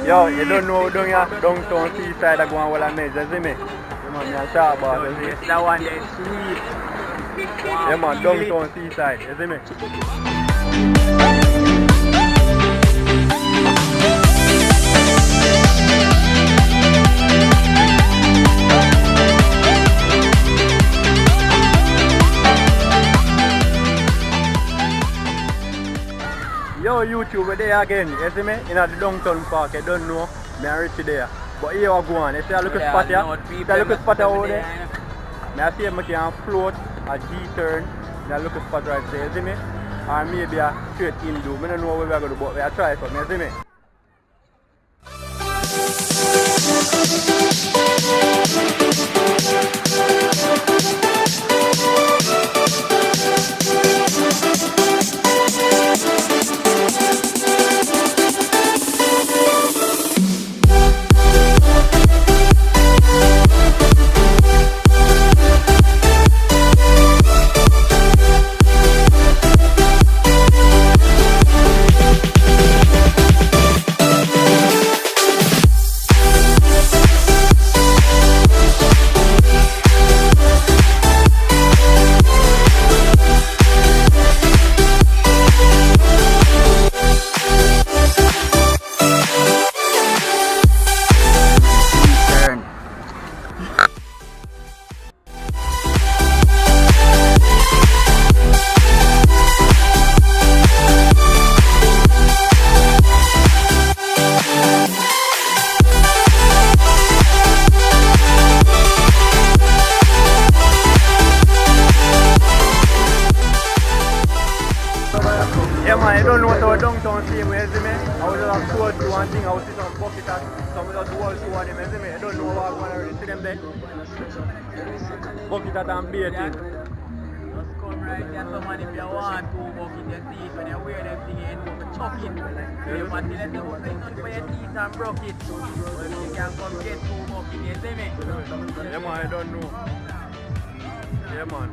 Yo, you don't know down here, downtown seaside I go on all I mess, you see me? Yeah man, me a sharp boss, you see? That one there is sweet. Yeah man, downtown seaside, you see me? Yo YouTube, we're there again, you see me? In the downtown park, you don't know, me and Richie there. But here we go on, you see a little spot here? See a little spot over there? Me I see if I can float a G-turn in a little spot right there, you see me? Or maybe a straight in-do, I don't know where we're going to do, but we'll try something, you see me? Yeah man, I don't know what our downtown team is, you see me? I was just told to one thing, I was see some bucket and some of the wall show on them, you see me? I don't know what I'm going to really see them there. Bucket and beer team. Just come right here, someone if you want to bucket your teeth, when you wear them thing, you end up chucking. You want to let them put it on for your teeth and broke it. Well, you can come get two bucket, you see me? Yeah man, I don't know. Yeah man.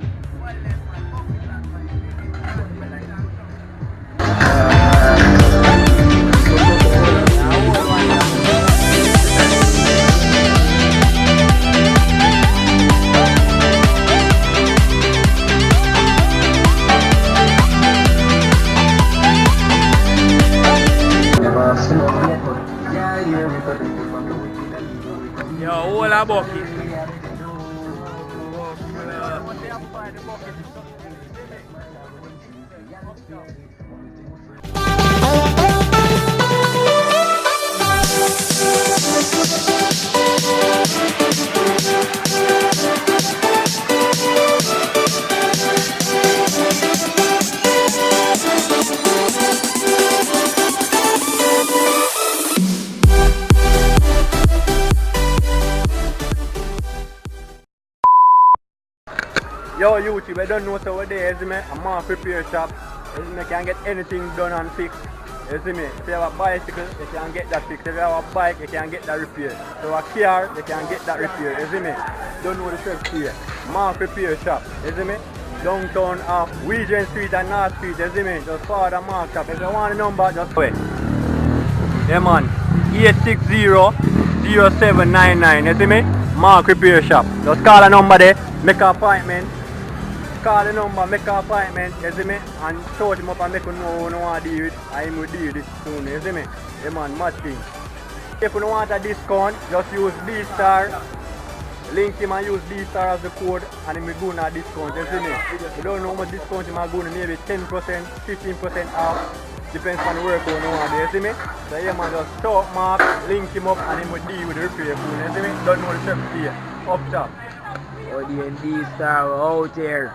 Yo, all a bucket. Yo YouTube, I don't know so what there, you see me? I'm on repair shop. You see me? Can get anything done and fixed. You see me? If you have a bicycle, you can get that fixed. If you have a bike, you can get that repaired. If you have a car, you can get that repaired. You see me? Don't know the steps here. Mark Repair Shop. You see me? Downtown of Regent Street and North Street. You see me? Just follow the Mark Shop. If you want the number, just wait. Yeah man. 860-0799. You see me? Mark Repair Shop. Just call the number there. Make an appointment. Call the number, make an appointment, you see me? And shout him up and make him know who you want to deal with. And he will deal with it soon, you see me? Yeah man, mad thing. If you don't want a discount, just use D-Star. Link him and use D-Star as the code and he will go on a discount, you see me? You don't know how much discount he might go on, maybe 10%, 15% off. Depends on the work you want to do, you see me? So yeah man, just shout Mark, link him up and he will deal with the repair phone, you see me? Don't know the steps here. Up top. OD&D Star out here.